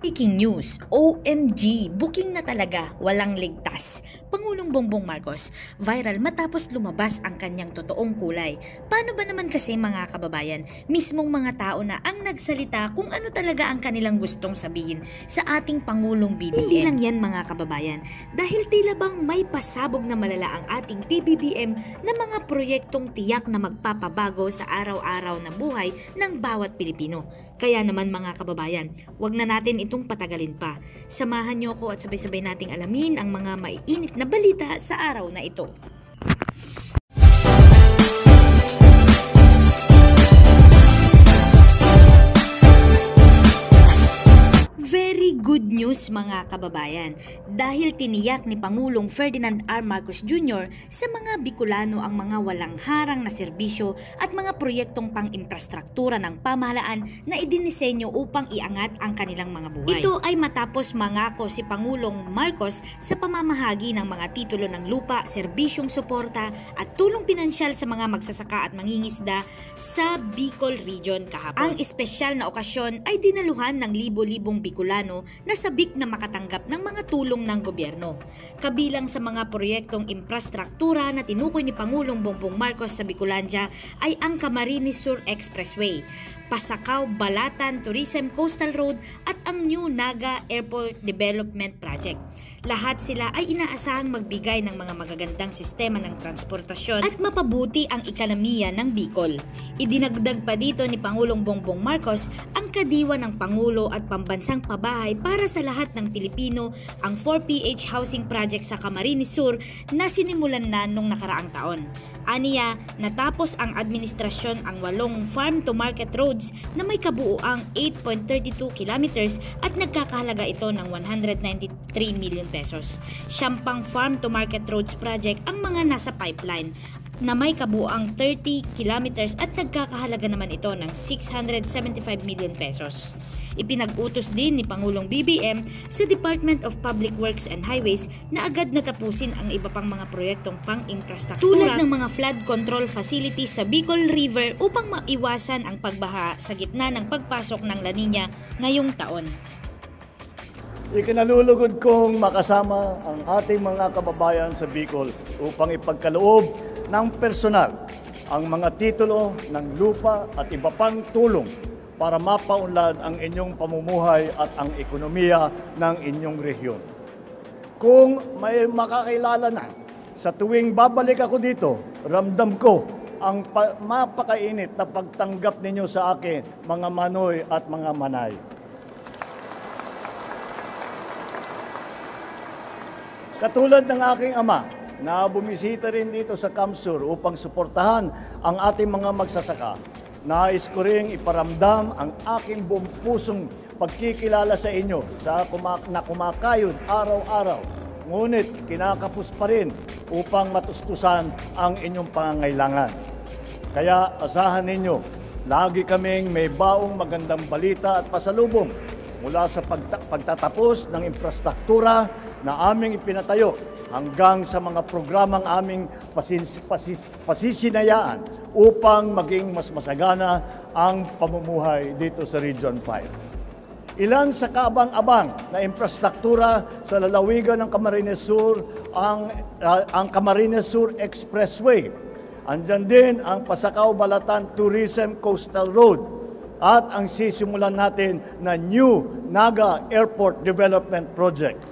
Breaking news, OMG, booking na talaga, walang ligtas. Pangulong Bongbong Marcos, viral matapos lumabas ang kanyang totoong kulay. Paano ba naman kasi mga kababayan, mismong mga tao na ang nagsalita kung ano talaga ang kanilang gustong sabihin sa ating Pangulong BBM? Hindi lang yan mga kababayan, dahil tila bang may pasabog na malala ang ating PBBM na mga proyektong tiyak na magpapabago sa araw-araw na buhay ng bawat Pilipino. Kaya naman mga kababayan, wag na natin itong patagalin pa. Samahan niyo ako at sabay-sabay nating alamin ang mga maiinit na balita sa araw na ito. Very good news mga kababayan dahil tiniyak ni Pangulong Ferdinand R. Marcos Jr. sa mga Bicolano ang mga walang harang na serbisyo at mga proyektong pang-infrastruktura ng pamahalaan na idinisenyo upang iangat ang kanilang mga buhay. Ito ay matapos mangako si Pangulong Marcos sa pamamahagi ng mga titulo ng lupa, serbisyong suporta at tulong pinansyal sa mga magsasaka at mangingisda sa Bicol Region kahapon. Ang espesyal na okasyon ay dinaluhan ng libo-libong Bicolano na sabik na makatanggap ng mga tulong ng gobyerno. Kabilang sa mga proyektong infrastruktura na tinukoy ni Pangulong Bongbong Marcos sa Bicolandia ay ang Camarines Sur Expressway, Pasacao-Balatan Tourism Coastal Road at ang New Naga Airport Development Project. Lahat sila ay inaasahang magbigay ng mga magagandang sistema ng transportasyon at mapabuti ang ekonomiya ng Bicol. Idinagdag pa dito ni Pangulong Bongbong Marcos ang kadiwa ng Pangulo at pambansang pabahay para sa lahat ng Pilipino, ang 4PH Housing Project sa Camarines Sur na sinimulan na nung nakaraang taon. Aniya, natapos ang administrasyon ang 8 farm-to-market roads na may kabuuang 8.32 kilometers at nagkakahalaga ito ng 193 million pesos. Siyang farm-to-market roads project ang mga nasa pipeline na may kabuuang 30 kilometers at nagkakahalaga naman ito ng 675 million pesos. Ipinag-utos din ni Pangulong BBM sa Department of Public Works and Highways na agad natapusin ang iba pang mga proyektong pang-infrastruktura tulad ng mga flood control facilities sa Bicol River upang maiwasan ang pagbaha sa gitna ng pagpasok ng La Nina ngayong taon. Ikinalulugod kong makasama ang ating mga kababayan sa Bicol upang ipagkaloob ng personal ang mga titulo ng lupa at iba pang tulong para mapaunlad ang inyong pamumuhay at ang ekonomiya ng inyong rehiyon. Kung may makakilala na, sa tuwing babalik ako dito, ramdam ko ang mapakainit na pagtanggap ninyo sa akin, mga manoy at mga manay. Katulad ng aking ama, na bumisita rin dito sa Kamsur upang suportahan ang ating mga magsasaka, nais ko ring iparamdam ang aking buong pusong pagkikilala sa inyo na kumakayod araw-araw. Ngunit kinakapos pa rin upang matustusan ang inyong pangangailangan. Kaya asahan ninyo, lagi kaming may baong magandang balita at pasalubong mula sa pagtatapos ng infrastruktura na aming ipinatayo hanggang sa mga programang aming pasisinayaan upang maging mas masagana ang pamumuhay dito sa Region 5. Ilan sa kaabang-abang na infrastruktura sa lalawigan ng Camarines Sur ang Camarines Sur Expressway. Andyan din ang Pasacao-Balatan Tourism Coastal Road at ang sisimulan natin na New Naga Airport Development Project.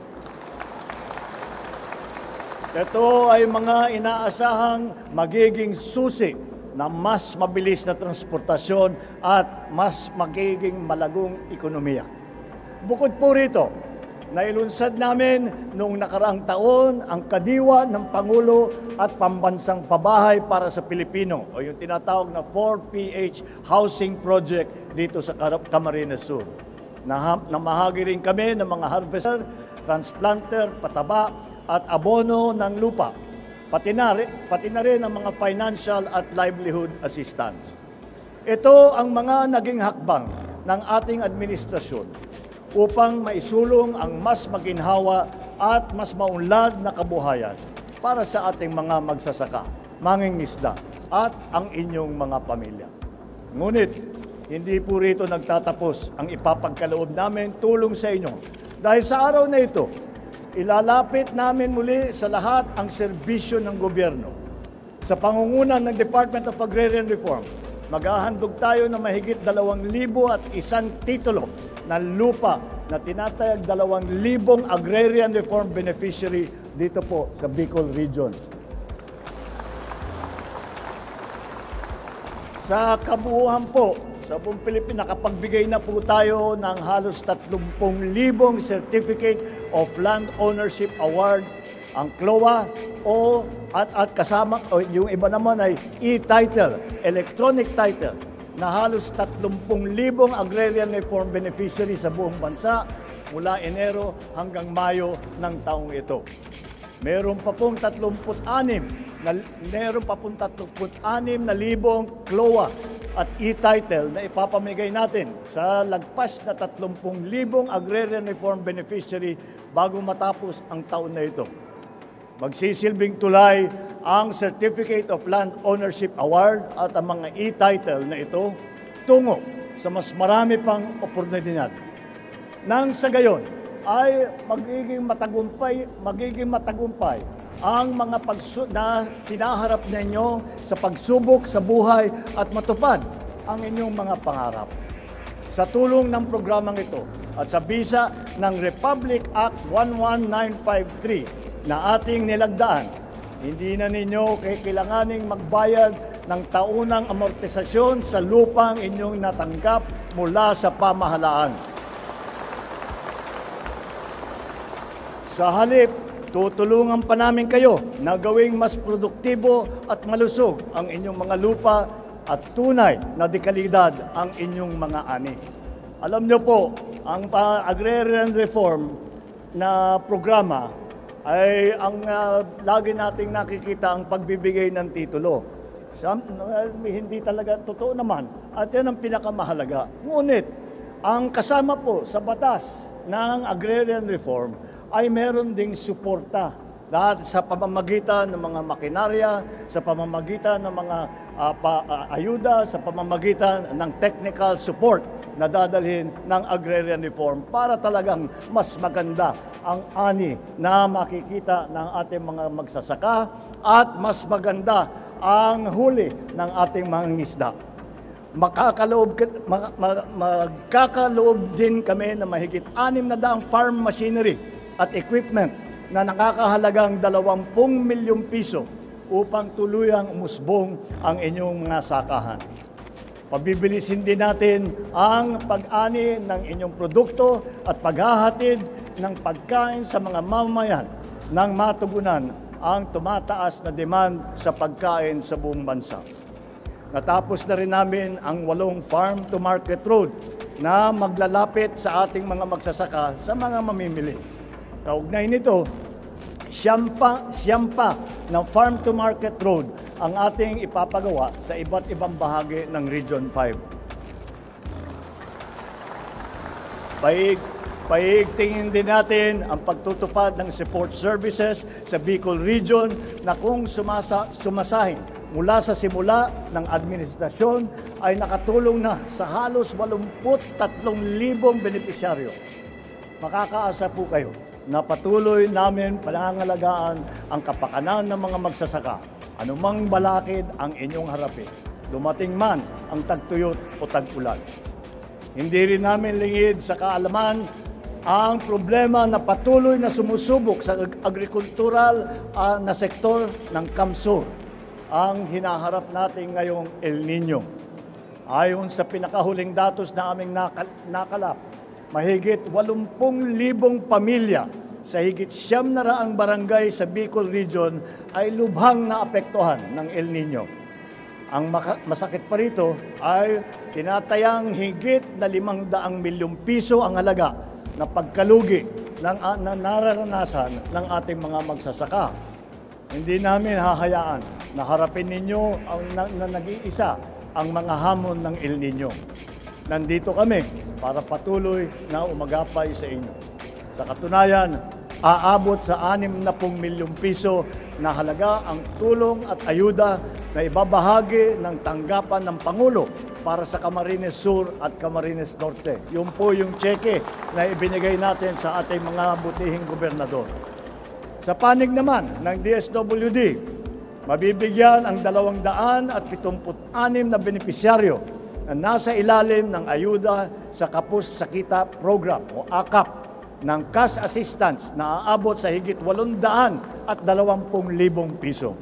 Ito ay mga inaasahang magiging susi na mas mabilis na transportasyon at mas magiging malagong ekonomiya. Bukod po rito, nailunsad namin noong nakaraang taon ang kadiwa ng Pangulo at pambansang pabahay para sa Pilipino o yung tinatawag na 4PH Housing Project dito sa Camarines Sur. Namahagi rin kami ng mga harvester, transplanter, pataba, at abono ng lupa, pati na rin ang mga financial at livelihood assistance. Ito ang mga naging hakbang ng ating administrasyon upang maisulong ang mas maginhawa at mas maunlad na kabuhayan para sa ating mga magsasaka, mangingisda at ang inyong mga pamilya. Ngunit, hindi po rito nagtatapos ang ipapagkaloob namin tulong sa inyo. Dahil sa araw na ito, ilalapit namin muli sa lahat ang serbisyo ng gobyerno. Sa pangunguna ng Department of Agrarian Reform, maghahandog tayo ng mahigit 2,001 titulo ng lupa na tinatayag 2,000 Agrarian Reform beneficiary dito po sa Bicol Region. Sa kabuuan po, sa buong Pilipinas, nakapagbigay na po tayo ng halos 30,000 Certificate of Land Ownership Award, ang CLOA, at kasama, yung iba naman ay e-title, electronic title, na halos 30,000 agrarian reform beneficiary sa buong bansa mula Enero hanggang Mayo ng taong ito. Meron pa pong 36,000 CLOA at e-title na ipapamigay natin sa lagpas na 30,000 agrarian reform beneficiary bago matapos ang taon na ito. Magsisilbing tulay ang Certificate of Land Ownership Award at ang mga e-title na ito tungo sa mas marami pang oportunidad. Nang sa gayon ay magiging matagumpay ang mga na tinaharap ninyo sa pagsubok sa buhay at matupad ang inyong mga pangarap. Sa tulong ng programang ito at sa bisa ng Republic Act 11953 na ating nilagdaan, hindi na ninyo kailanganing magbayad ng taunang amortisasyon sa lupang inyong natanggap mula sa pamahalaan. Sa halip, tutulungan pa namin kayo na gawing mas produktibo at malusog ang inyong mga lupa at tunay na dekalidad ang inyong mga ani. Alam niyo po, ang agrarian reform na programa ay ang lagi nating nakikita ang pagbibigay ng titulo. Hindi talaga totoo naman at yan ang pinakamahalaga. Ngunit, ang kasama po sa batas ng agrarian reform ay meron ding suporta sa pamamagitan ng mga makinarya, sa pamamagitan ng mga ayuda, sa pamamagitan ng technical support na dadalhin ng agrarian reform para talagang mas maganda ang ani na makikita ng ating mga magsasaka at mas maganda ang huli ng ating mga ngisda. Magkakaloob din kami na mahigit 600 farm machinery at equipment na nakakahalagang 20 milyong piso upang tuluyang umusbong ang inyong mga sakahan. Pabibilisin din natin ang pag-ani ng inyong produkto at paghahatid ng pagkain sa mga mamamayan nang matugunan ang tumataas na demand sa pagkain sa buong bansa. Natapos na rin namin ang 8 farm-to-market road na maglalapit sa ating mga magsasaka sa mga mamimili. Kaugnay nito, siyam pa ng farm-to-market road ang ating ipapagawa sa iba't ibang bahagi ng Region 5. Paigtingin din natin ang pagtutupad ng support services sa Bicol Region na kung sumasahin mula sa simula ng administrasyon ay nakatulong na sa halos 83,000 benepisyaryo. Makakaasa po kayo na patuloy namin panangalagaan ang kapakanan ng mga magsasaka, anumang balakid ang inyong harapin, dumating man ang tagtuyot o tag-ulan. Hindi rin namin lingid sa kaalaman ang problema na patuloy na sumusubok sa agrikultural na sektor ng Kamsur, ang hinaharap natin ngayong El Nino. Ayon sa pinakahuling datos na aming nakalap, mahigit 80,000 pamilya sa higit 900 barangay sa Bicol Region ay lubhang naapektuhan ng El Nino. Ang masakit pa rito ay tinatayang higit na 500 milyong piso ang halaga na pagkalugi na nararanasan ng ating mga magsasaka. Hindi namin hahayaan na harapin ninyo na nag-iisa ang mga hamon ng El Nino. Nandito kami para patuloy na umagapay sa inyo. Sa katunayan, aabot sa 60 milyong piso na halaga ang tulong at ayuda na ibabahagi ng tanggapan ng Pangulo para sa Camarines Sur at Camarines Norte. Yun po yung tseke na ibinigay natin sa ating mga butihing gobernador. Sa panig naman ng DSWD, mabibigyan ang 276 na benepisyaryo na nasa ilalim ng Ayuda sa Kapos Sakita Program o AKAP ng cash assistance na aabot sa higit 820,000 piso.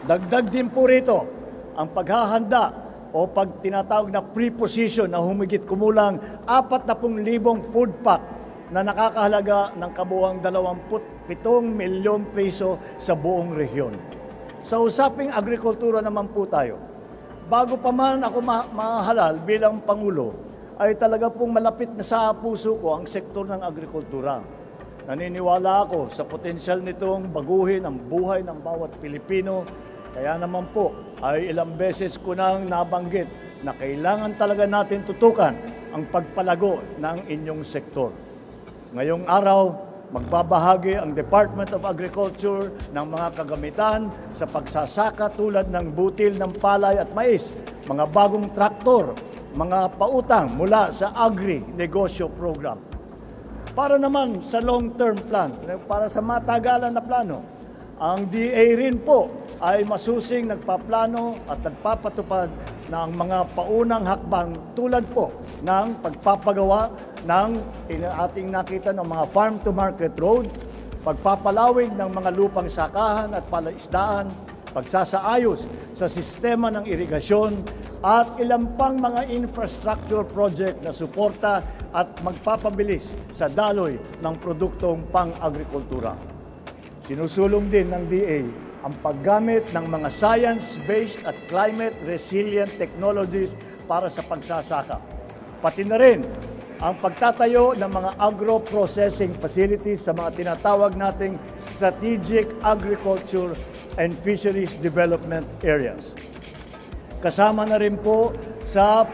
Dagdag din po rito ang paghahanda o pag tinatawag na preposition na humigit kumulang 40,000 food pack na nakakahalaga ng kabuuang 27 milyong piso sa buong rehiyon. Sa usaping agrikultura naman po tayo. Bago pa man ako mahalal bilang Pangulo, ay talaga pong malapit na sa puso ko ang sektor ng agrikultura. Naniniwala ako sa potensyal nitong baguhin ang buhay ng bawat Pilipino. Kaya naman po ay ilang beses ko nang nabanggit na kailangan talaga natin tutukan ang pagpalago ng inyong sektor. Ngayong araw, magbabahagi ang Department of Agriculture ng mga kagamitan sa pagsasaka tulad ng butil ng palay at mais, mga bagong traktor, mga pautang mula sa Agri-Negosyo Program. Para naman sa long-term plan, para sa matagalan na plano, ang DA rin po ay masusing nagpaplano at nagpapatupad ng mga paunang hakbang tulad po ng pagpapagawa ng ating nakita ng mga farm-to-market road, pagpapalawig ng mga lupang sakahan at palaisdaan, pagsasaayos sa sistema ng irigasyon at ilang pang mga infrastructure project na suporta at magpapabilis sa daloy ng produktong pang-agrikultura. Sinusulong din ng DA ang paggamit ng mga science-based at climate-resilient technologies para sa pagsasaka. Pati na rin ang pagtatayo ng mga agro-processing facilities sa mga tinatawag nating strategic agriculture and fisheries development areas. Kasama na rin po sa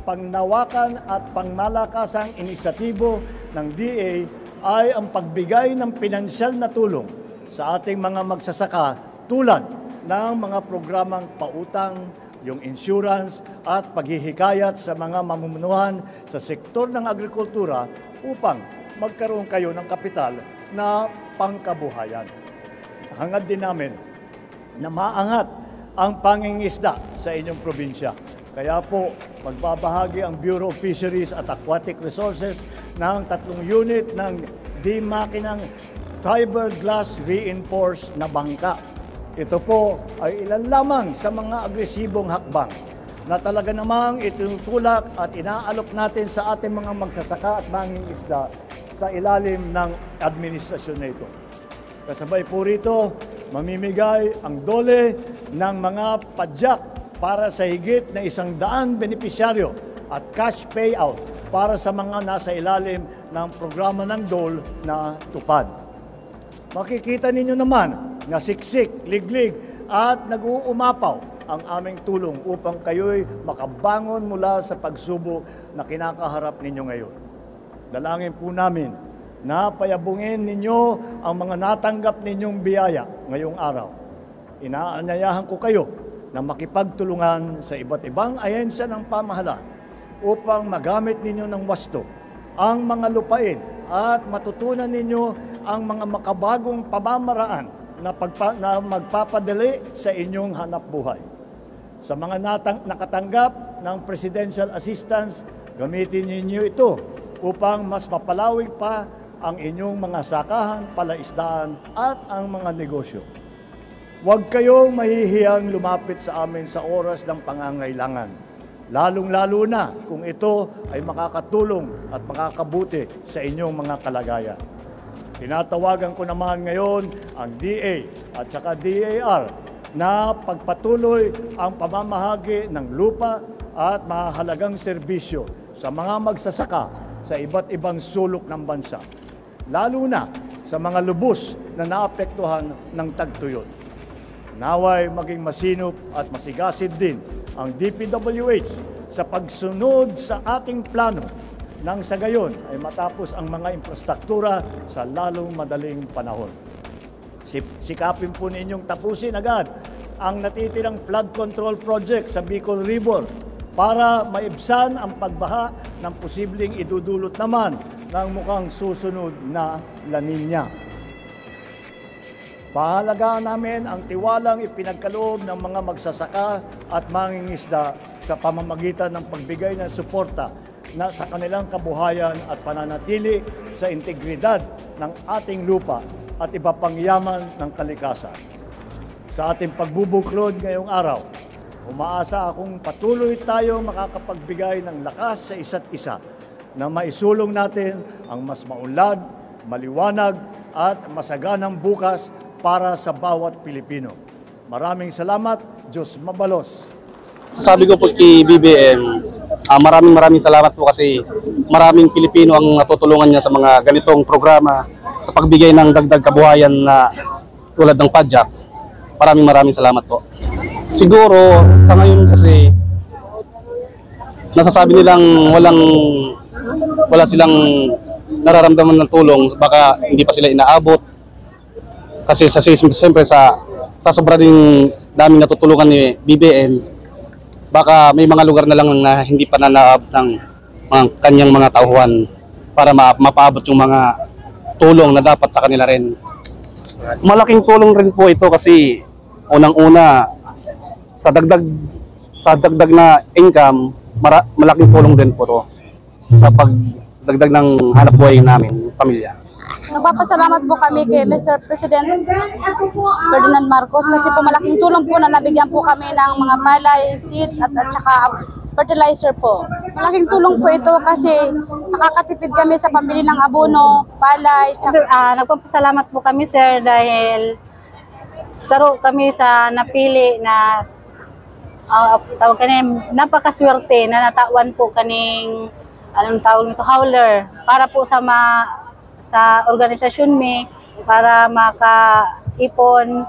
pangnawakan at pangmalakasang inisyatibo ng DA ay ang pagbigay ng pinansyal na tulong sa ating mga magsasaka tulad ng mga programang pautang, yung insurance at paghihikayat sa mga mamumunuhan sa sektor ng agrikultura upang magkaroon kayo ng kapital na pangkabuhayan. Hangad din namin na maangat ang pangingisda sa inyong probinsya. Kaya po, magbabahagi ang Bureau of Fisheries at Aquatic Resources ng 3 unit ng di-makinang fiberglass reinforced na bangka. Ito po ay ilan lamang sa mga agresibong hakbang na talaga namang itinutulak at inaalok natin sa ating mga magsasaka at mangingisda sa ilalim ng administrasyon na ito. Kasabay po rito, mamimigay ang DOLE ng mga padyak para sa higit na 100 benepisyaryo at cash payout para sa mga nasa ilalim ng programa ng DOLE na tupad. Makikita ninyo naman na siksik, liglig at nag-uumapaw ang aming tulong upang kayo'y makabangon mula sa pagsubok na kinakaharap ninyo ngayon. Dalangin po namin na payabungin ninyo ang mga natanggap ninyong biyaya ngayong araw. Inaanyayahan ko kayo na makipagtulungan sa iba't ibang ahensya ng pamahalaan upang magamit ninyo ng wasto ang mga lupain at matutunan ninyo ang mga makabagong pamamaraan na magpapadali sa inyong hanapbuhay. Sa mga nakatanggap ng presidential assistance, gamitin ninyo ito upang mas mapalawig pa ang inyong mga sakahan, palaisdaan at ang mga negosyo. Huwag kayong mahihiyang lumapit sa amin sa oras ng pangangailangan, lalong-lalo na kung ito ay makakatulong at makakabuti sa inyong mga kalagayan. Tinatawagan ko naman ngayon ang DA at saka DAR na pagpatuloy ang pamamahagi ng lupa at mahalagang serbisyo sa mga magsasaka sa iba't ibang sulok ng bansa, lalo na sa mga lubos na naapektuhan ng tagtuyot. Naway maging masinop at masigasig din ang DPWH sa pagsunod sa ating plano nang sa gayon ay matapos ang mga infrastruktura sa lalong madaling panahon. Sikapin po ninyong tapusin agad ang natitirang flood control project sa Bicol River para maibsan ang pagbaha ng posibleng idudulot naman ng mukhang susunod na La Niña. Pahalagaan namin ang tiwalang ipinagkaloob ng mga magsasaka at mangingisda sa pamamagitan ng pagbigay ng suporta na sa kanilang kabuhayan at pananatili sa integridad ng ating lupa at iba pang yaman ng kalikasan. Sa ating pagbubuklod ngayong araw, umaasa akong patuloy tayong makakapagbigay ng lakas sa isa't isa na maisulong natin ang mas maunlad, maliwanag at masaganang bukas para sa bawat Pilipino. Maraming salamat, Diyos mabalos. Sabi ko po kay BBM, maraming salamat po kasi maraming Pilipino ang natutulungan niya sa mga ganitong programa sa pagbigay ng dagdag kabuhayan na tulad ng PADJAK. Maraming salamat po. Siguro sa ngayon kasi nasasabi nilang wala silang nararamdaman ng tulong, baka hindi pa sila inaabot. Kasi siyempre sa sobra din daming natutulungan ni BBM, baka may mga lugar na lang na hindi pa nanaabot ng kanyang mga tauhan para mapaabot yung mga tulong na dapat sa kanila rin. Malaking tulong rin po ito kasi unang-una sa dagdag na income, malaking tulong din po to sa pagdagdag ng hanap buhay namin, pamilya. Nagpapasalamat po kami kay Mr. President Ferdinand Marcos kasi po malaking tulong po na nabigyan po kami ng mga palay, seeds at saka fertilizer po. Malaking tulong po ito kasi nakakatipid kami sa pambili ng abono, palay. Nagpapasalamat po kami sir dahil saro kami sa napili na tawag kanin, napakaswerte na natawan po kaning anong tawag nito, howler para po sa organisasyon mi para makaipon